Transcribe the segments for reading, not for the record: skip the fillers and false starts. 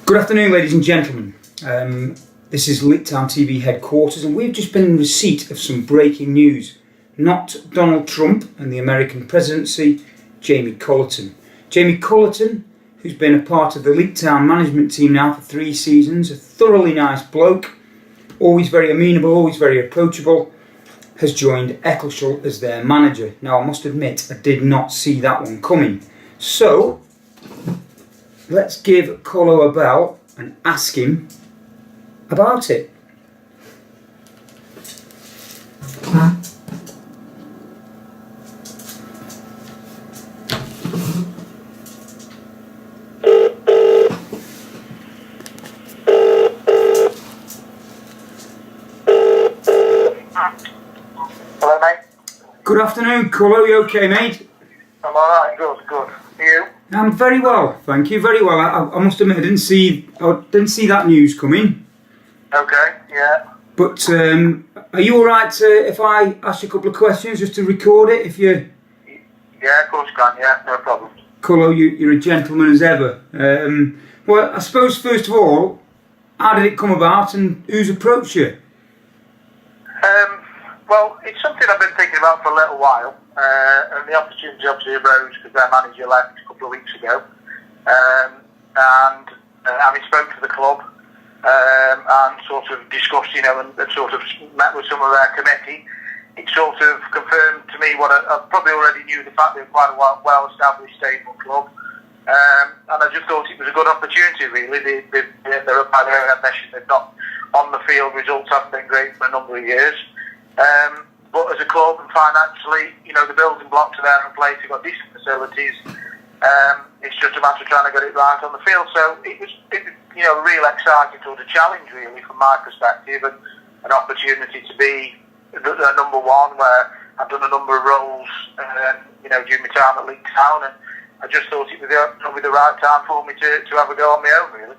Good afternoon, ladies and gentlemen. This is Leek Town TV headquarters, and we've just been in receipt of some breaking news. Not Donald Trump and the American presidency, Jamie Cullerton. Jamie Cullerton, who's been a part of the Leek Town management team now for 3 seasons, a thoroughly nice bloke, always very amenable, always very approachable, has joined Eccleshall as their manager. Now, I must admit, I did not see that one coming. So, let's give Cullo a bell and ask him about it. Hello, mate. Good afternoon, Cullo. You okay, mate? I'm alright, good. You? I'm very well, thank you. Very well. I must admit, I didn't see that news coming. Okay, yeah. But are you all right if I ask you a couple of questions just to record it? If you, Yeah, of course you can, yeah, no problem. Cullo, you're a gentleman as ever. Well, I suppose first of all, how did it come about, and who's approached you? Well, it's something I've been thinking about for a little while, and the opportunity obviously arose because their manager left a couple of weeks ago, and having spoke to the club, and sort of discussed, and sort of met with some of their committee, it sort of confirmed to me what I probably already knew, the fact they're quite a well-established, stable club, and I just thought it was a good opportunity, really. They're up by their own admission. They've not, on the field, results haven't been great for a number of years. But as a club and financially, the building blocks are there in place. You've got decent facilities. It's just a matter of trying to get it right on the field. So it was a real exciting sort of challenge, really, from my perspective, and an opportunity to be the number one, where I've done a number of roles, during my time at Leek Town, and I just thought it was probably the right time for me to have a go on my own, really.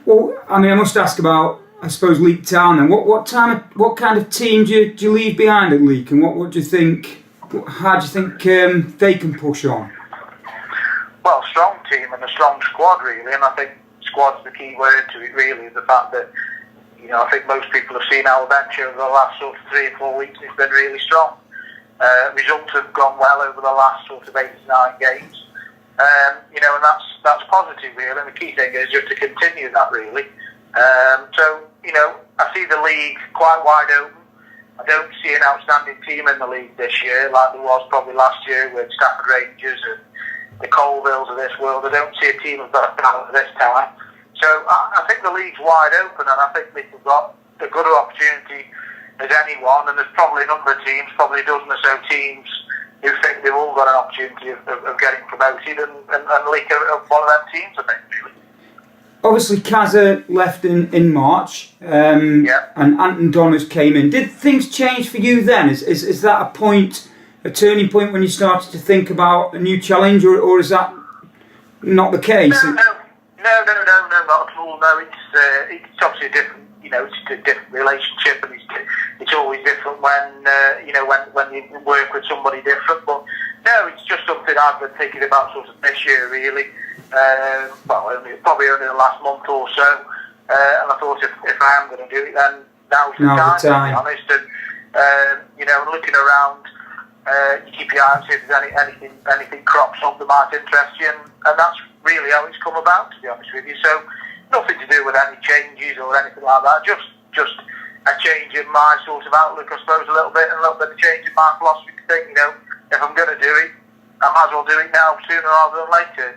Well, I must ask about, I suppose, Leek Town then. What kind of team do you leave behind at Leek, and what do you think? How do you think they can push on? Well, strong team and a strong squad, really, and I think squad's the key word to it, really. The fact that I think most people have seen our bench over the last sort of 3 or 4 weeks. It's been really strong. Results have gone well over the last sort of 8 to 9 games, and that's positive, really. And the key thing is just to continue that, really. So, I see the league quite wide open. I don't see an outstanding team in the league this year like there was probably last year with Stafford Rangers and the Colvilles of this world. I don't see a team of that talent this time. So I think the league's wide open, and I think we've got a good opportunity as anyone, and there's probably a number of teams, probably a dozen or so teams, who think they've all got an opportunity of getting promoted, and Leek are one of them teams, I think, really. Obviously, Kazza left in March, and Anton Donners came in. Did things change for you then? Is that a turning point when you started to think about a new challenge, or is that not the case? No, not at all. No, it's obviously a different, it's a different relationship, and it's always different when you work with somebody different. But no, it's just something I've been thinking about sort of this year, really. Probably only the last month or so, and I thought if I am going to do it, then now's the time, to be honest. And looking around, you keep your eye out, see if there's anything crops up that might interest you, and that's really how it's come about, to be honest with you. So nothing to do with any changes or anything like that. Just a change in my sort of outlook, I suppose, a little bit of change in my philosophy to think, if I'm going to do it, I might as well do it now sooner rather than later.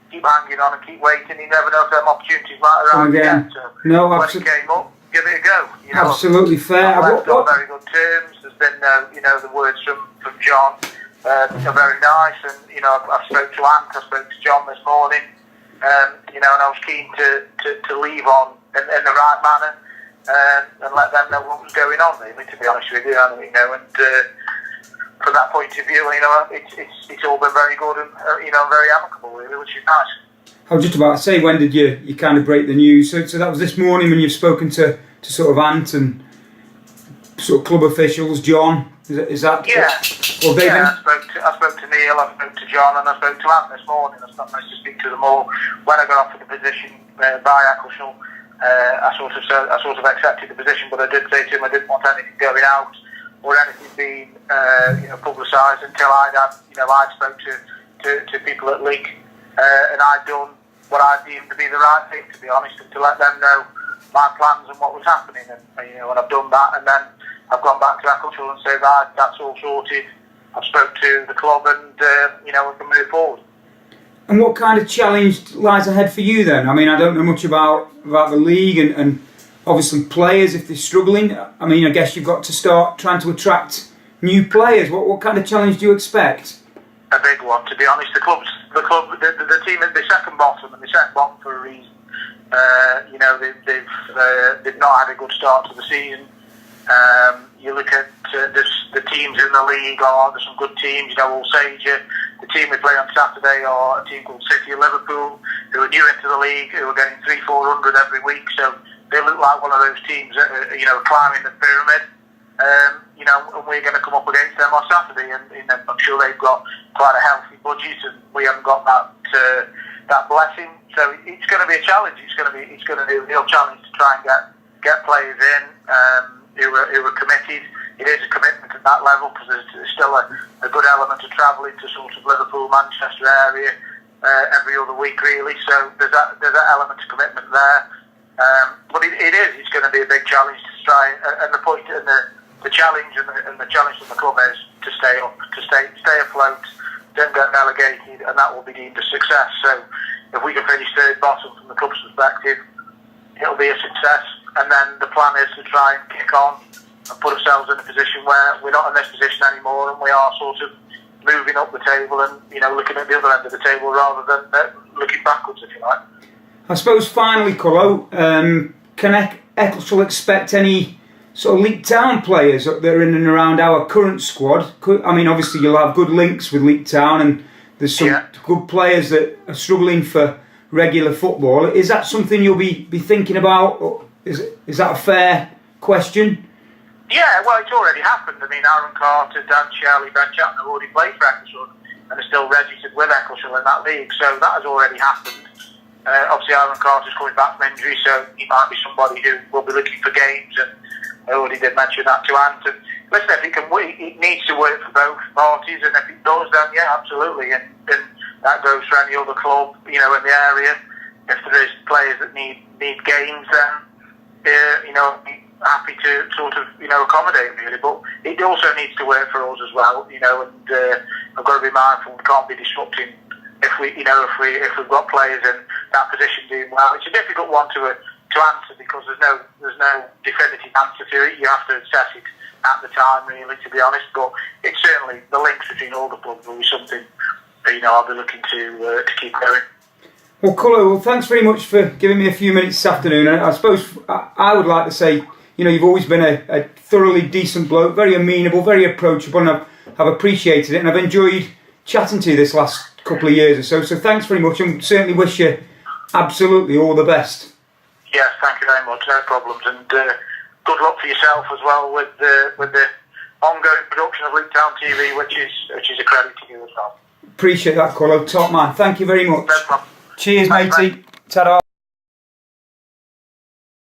Keep hanging on and keep waiting. You never know if them opportunities might arise again. So when it came up, give it a go. Absolutely fair. I've left on very good terms. There's been, the words from John are very nice, and I've spoke to Ant, I spoke to John this morning, and I was keen to leave on in the right manner, and let them know what was going on, really, to be honest with you. And from that point of view, it's all been very good and very amicable, really, which is nice. I was just about to say, when did you kind of break the news? So that was this morning when you've spoken to sort of Ant and sort of club officials, John. Is that Yeah. Well, I spoke to Neil, I spoke to John, and I spoke to Ant this morning. I managed to speak to them all. When I got offered the position by Eccleshall, I sort of accepted the position, but I did say to him I didn't want anything going out or anything being publicised until I'd spoke to people at League, and I'd done what I deemed to be the right thing, to be honest, and to let them know my plans and what was happening, and I've done that, and then I've gone back to Eccleshall and said, right, that's all sorted. I've spoke to the club, and we can move forward. And what kind of challenge lies ahead for you then? I mean, I don't know much about the league and obviously players if they're struggling. I mean, I guess you've got to start trying to attract new players. What kind of challenge do you expect? A big one, to be honest. The team at the second bottom, and the second bottom for a reason. They've not had a good start to the season. You look at the teams in the league, there's some good teams. All Sager. The team we play on Saturday are a team called City of Liverpool, who are new into the league, who are getting 300-400 every week. So they look like one of those teams that are climbing the pyramid. And we're going to come up against them on Saturday, and I'm sure they've got quite a healthy budget, and we haven't got that blessing. So it's going to be a challenge. It's going to be a real challenge to try and get players in who are committed. It is a commitment at that level because there's still a good element of travelling to sort of Liverpool, Manchester area every other week, really. So there's that element of commitment there. But it's going to be a big challenge to try, and the point and the challenge and the challenge from the club is to stay up, to stay afloat, don't get relegated, and that will be deemed a success. So if we can finish third bottom from the club's perspective, it'll be a success. And then the plan is to try and kick on and put ourselves in a position where we're not in this position anymore, and we are sort of moving up the table and looking at the other end of the table rather than looking backwards, if you like. I suppose finally, Cullo, can Eccleshall expect any sort of League Town players that are in and around our current squad? I mean, obviously you'll have good links with League Town, and there's some good players that are struggling for regular football. Is that something you'll be thinking about? Or is that a fair question? Yeah, well, it's already happened. I mean, Aaron Carter, Dan Shelley, Ben Chapman have already played for Eccleshall and are still registered with Eccleshall in that league, so that has already happened. Obviously, Aaron Carter's coming back from injury, so he might be somebody who will be looking for games, and I already did mention that to Ant. And listen, if it needs to work for both parties, and if it does, then yeah, absolutely. And that goes for any other club, in the area. If there is players that need games, then be happy to sort of accommodate really. But it also needs to work for us as well, and I've got to be mindful we can't be disrupting if we've got players in that position doing well. It's a difficult one to answer because there's no definitive answer to it. You have to assess it at the time, really, to be honest. But it's certainly the links between all the clubs will be something I'll be looking to keep going. Well, Cullo, thanks very much for giving me a few minutes this afternoon. And I suppose I would like to say, you've always been a thoroughly decent bloke, very amenable, very approachable, and I've appreciated it, and I've enjoyed chatting to you this last couple of years or so. So thanks very much, and certainly wish you absolutely all the best. Yes, thank you very much. No problems, and good luck for yourself as well with the ongoing production of League Town TV, which is a credit to you as well. Appreciate that, Cullo. Top man. Thank you very much. No problem. Cheers, matey. Ta-da.